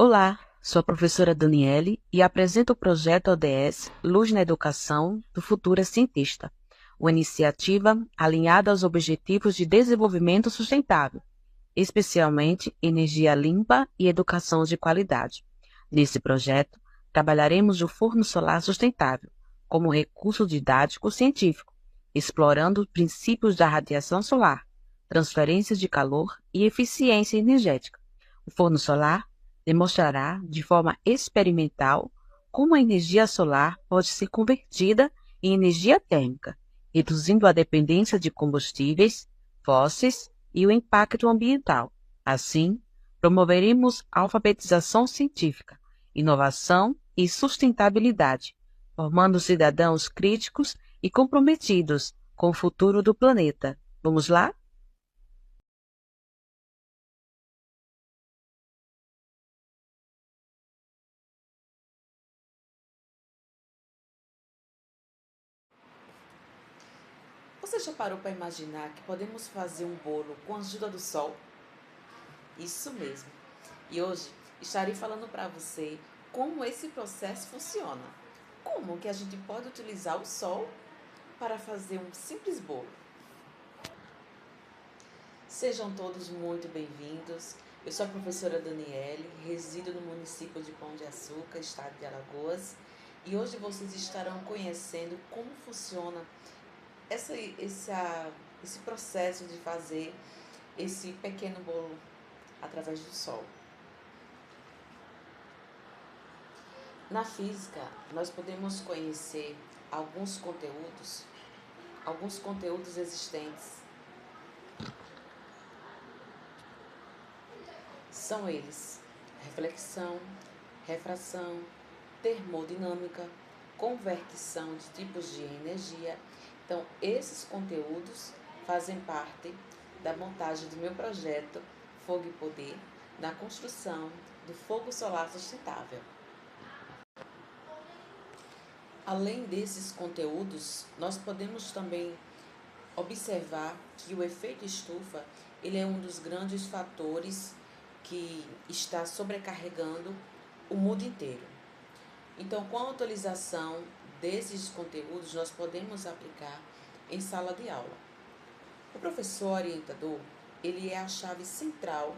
Olá, sou a professora Daniele e apresento o projeto ODS Luz na Educação do Futuro Cientista, uma iniciativa alinhada aos Objetivos de Desenvolvimento Sustentável, especialmente energia limpa e educação de qualidade. Nesse projeto, trabalharemos o forno solar sustentável como recurso didático científico, explorando os princípios da radiação solar, transferência de calor e eficiência energética. O forno solar demonstrará de forma experimental como a energia solar pode ser convertida em energia térmica, reduzindo a dependência de combustíveis fósseis e o impacto ambiental. Assim, promoveremos alfabetização científica, inovação e sustentabilidade, formando cidadãos críticos e comprometidos com o futuro do planeta. Vamos lá? Você já parou para imaginar que podemos fazer um bolo com a ajuda do sol? Isso mesmo. E hoje estarei falando para você como esse processo funciona. Como que a gente pode utilizar o sol para fazer um simples bolo. Sejam todos muito bem-vindos. Eu sou a professora Daniele, resido no município de Pão de Açúcar, estado de Alagoas, e hoje vocês estarão conhecendo como funciona esse processo de fazer esse pequeno bolo através do sol. Na física, nós podemos conhecer alguns conteúdos existentes. São eles: reflexão, refração, termodinâmica, conversão de tipos de energia. Então, esses conteúdos fazem parte da montagem do meu projeto Fogo e Poder na construção do fogo solar sustentável. Além desses conteúdos, nós podemos também observar que o efeito estufa ele é um dos grandes fatores que está sobrecarregando o mundo inteiro. Então, com a utilização desses conteúdos, nós podemos aplicar em sala de aula. O professor orientador, ele é a chave central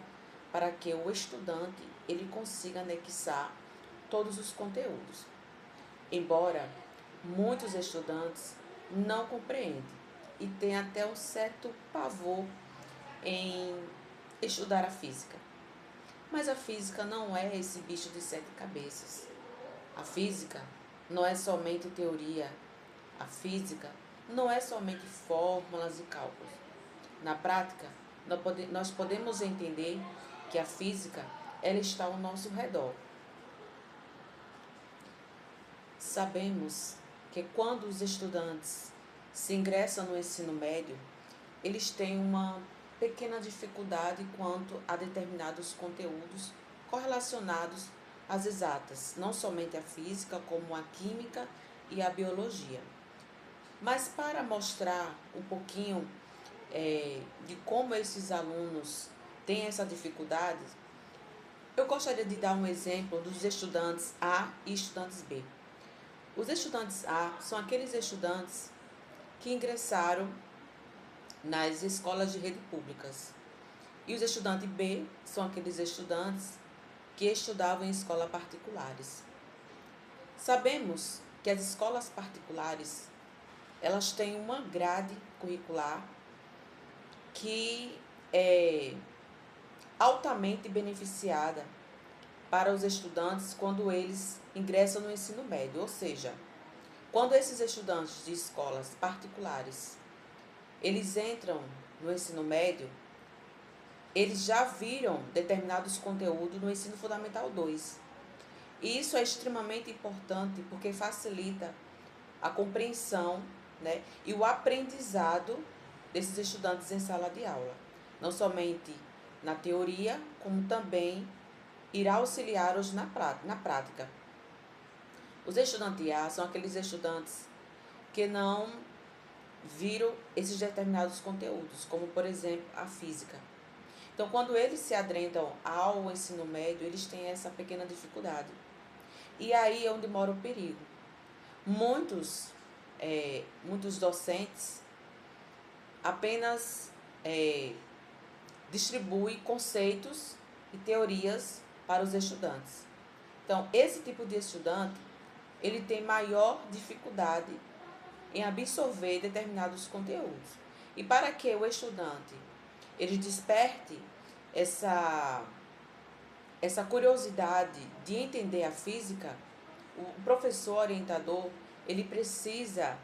para que o estudante ele consiga anexar todos os conteúdos. Embora muitos estudantes não compreendem e têm até um certo pavor em estudar a física. Mas a física não é esse bicho de sete cabeças. A física não é somente teoria. A física não é somente fórmulas e cálculos. Na prática, nós podemos entender que a física ela está ao nosso redor. Sabemos que quando os estudantes se ingressam no ensino médio, eles têm uma pequena dificuldade quanto a determinados conteúdos correlacionados às exatas, não somente a física, como a química e a biologia. Mas para mostrar um pouquinho de como esses alunos têm essa dificuldade, eu gostaria de dar um exemplo dos estudantes A e estudantes B. Os estudantes A são aqueles estudantes que ingressaram nas escolas de rede públicas. E os estudantes B são aqueles estudantes que estudavam em escolas particulares. Sabemos que as escolas particulares, elas têm uma grade curricular que é altamente beneficiada para os estudantes quando eles ingressam no ensino médio, ou seja, quando esses estudantes de escolas particulares eles entram no ensino médio, eles já viram determinados conteúdos no ensino fundamental 2. E isso é extremamente importante porque facilita a compreensão, né, e o aprendizado desses estudantes em sala de aula. Não somente na teoria, como também irá auxiliá-los na prática. Os estudantes A são aqueles estudantes que não viram esses determinados conteúdos, como por exemplo a física. Então, quando eles se adentram ao ensino médio, eles têm essa pequena dificuldade. E aí é onde mora o perigo. Muitos docentes apenas distribuem conceitos e teorias para os estudantes. Então, esse tipo de estudante, ele tem maior dificuldade em absorver determinados conteúdos. E para que o estudante ele desperte essa curiosidade de entender a física, o professor orientador ele precisa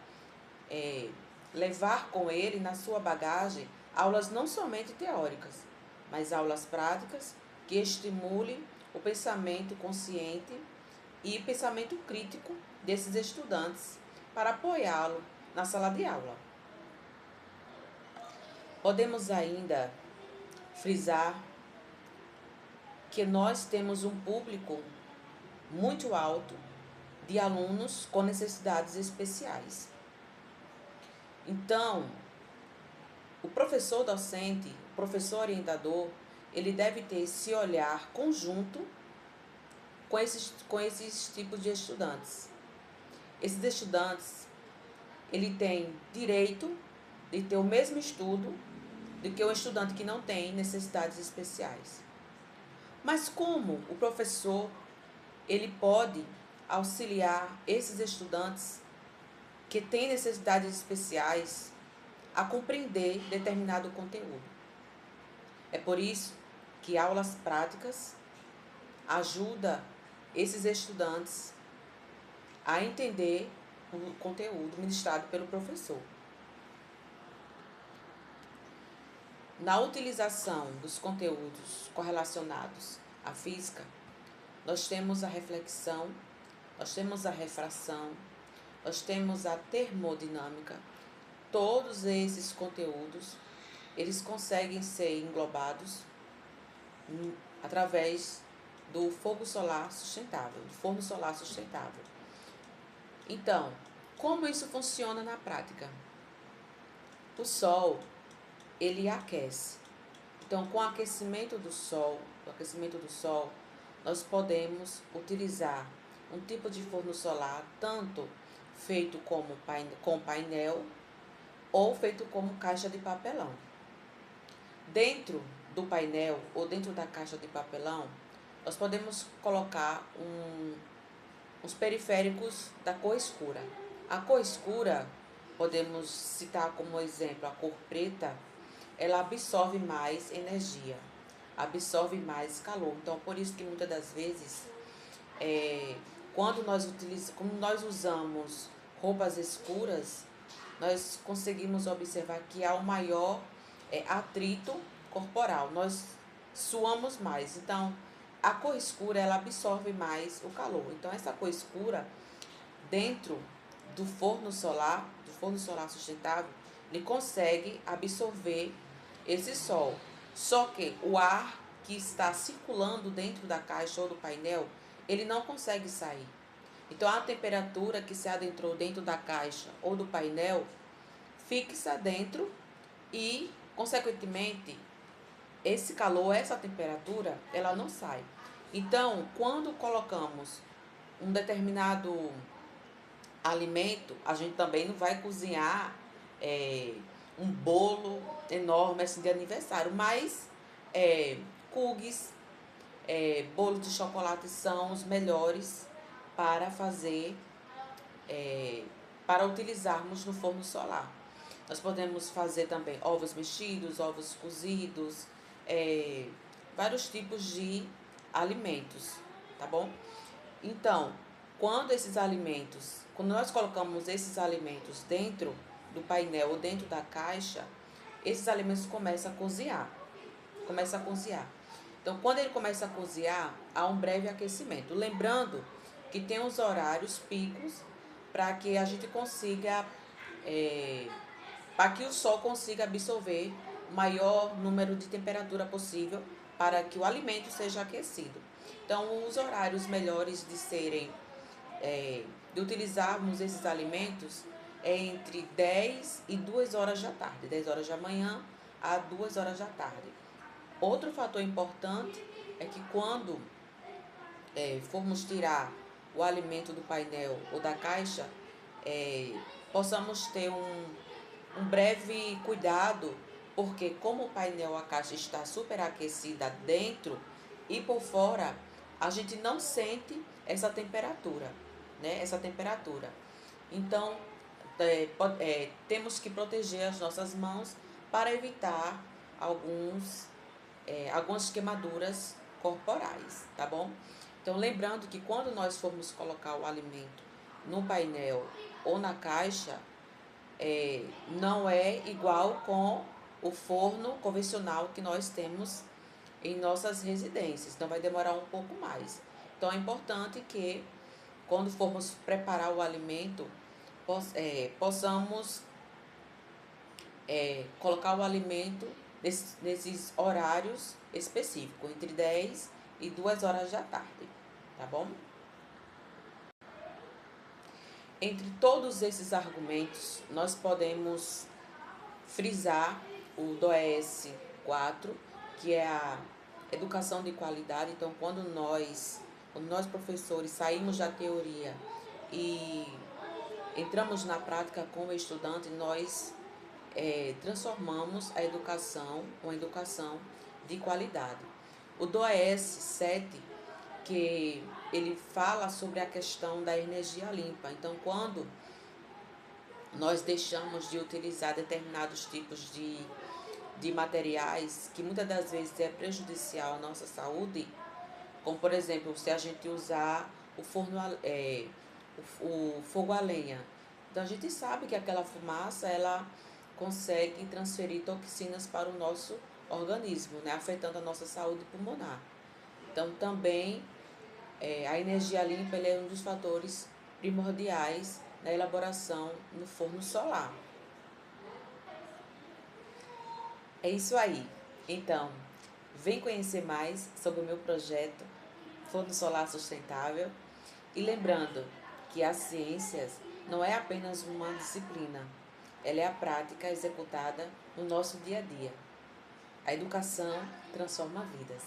levar com ele na sua bagagem aulas não somente teóricas, mas aulas práticas que estimulem o pensamento consciente e pensamento crítico desses estudantes para apoiá-lo na sala de aula. Podemos ainda frisar que nós temos um público muito alto de alunos com necessidades especiais. Então, o professor docente, o professor orientador, ele deve ter esse olhar conjunto com esses tipos de estudantes. Esses estudantes, ele tem direito de ter o mesmo estudo do que o estudante que não tem necessidades especiais. Mas como o professor ele pode auxiliar esses estudantes que têm necessidades especiais a compreender determinado conteúdo? É por isso que aulas práticas ajudam esses estudantes a entender o conteúdo ministrado pelo professor. Na utilização dos conteúdos correlacionados à física, nós temos a reflexão, nós temos a refração, nós temos a termodinâmica. Todos esses conteúdos, eles conseguem ser englobados através do fogo solar sustentável, do forno solar sustentável. Então, como isso funciona na prática? O Sol, ele aquece. Então, com o aquecimento do Sol, nós podemos utilizar um tipo de forno solar, tanto feito com painel ou feito como caixa de papelão. Dentro do painel ou dentro da caixa de papelão, nós podemos colocar os periféricos da cor escura. A cor escura, podemos citar como exemplo a cor preta, ela absorve mais energia, absorve mais calor. Então, por isso que muitas das vezes, quando nós usamos roupas escuras, nós conseguimos observar que há um maior atrito corporal, nós suamos mais. Então, a cor escura, ela absorve mais o calor. Então, essa cor escura, dentro do forno solar sustentável, ele consegue absorver esse sol. Só que o ar que está circulando dentro da caixa ou do painel, ele não consegue sair. Então, a temperatura que se adentrou dentro da caixa ou do painel fixa dentro e, consequentemente, esse calor, essa temperatura, ela não sai. Então, quando colocamos um determinado alimento, a gente também não vai cozinhar um bolo enorme assim de aniversário, mas cookies, bolo de chocolate são os melhores para fazer, para utilizarmos no forno solar. Nós podemos fazer também ovos mexidos, ovos cozidos, vários tipos de alimentos, tá bom? Então, quando nós colocamos esses alimentos dentro do painel ou dentro da caixa, esses alimentos começam a cozinhar. Então, quando ele começa a cozinhar, há um breve aquecimento. Lembrando que tem os horários picos para que a gente consiga, para que o sol consiga absorver o maior número de temperatura possível para que o alimento seja aquecido. Então, os horários melhores de utilizarmos esses alimentos é entre 10 e 2 horas da tarde, 10 horas da manhã a 2 horas da tarde. Outro fator importante é que quando formos tirar o alimento do painel ou da caixa, possamos ter um breve cuidado, porque como o painel, a caixa está superaquecida dentro e por fora, a gente não sente essa temperatura, né? Essa temperatura. Então, temos que proteger as nossas mãos para evitar algumas queimaduras corporais, tá bom? Então, lembrando que quando nós formos colocar o alimento no painel ou na caixa, não é igual com o forno convencional que nós temos em nossas residências. Então, vai demorar um pouco mais. Então, é importante que, quando formos preparar o alimento, possamos colocar o alimento nesses horários específicos, entre 10 e 2 horas da tarde, tá bom? Entre todos esses argumentos, nós podemos frisar o DOES 4, que é a educação de qualidade. Então, quando nós professores saímos da teoria e entramos na prática com o estudante, nós transformamos a educação, uma educação de qualidade. O DOES 7, que ele fala sobre a questão da energia limpa. Então, quando nós deixamos de utilizar determinados tipos de materiais que muitas das vezes é prejudicial à nossa saúde, como por exemplo, se a gente usar o fogo a lenha. Então a gente sabe que aquela fumaça ela consegue transferir toxinas para o nosso organismo, né, afetando a nossa saúde pulmonar. Então também a energia limpa ele é um dos fatores primordiais na elaboração no forno solar. É isso aí. Então, vem conhecer mais sobre o meu projeto Forno Solar Sustentável. E lembrando que as ciências não é apenas uma disciplina, ela é a prática executada no nosso dia a dia. A educação transforma vidas.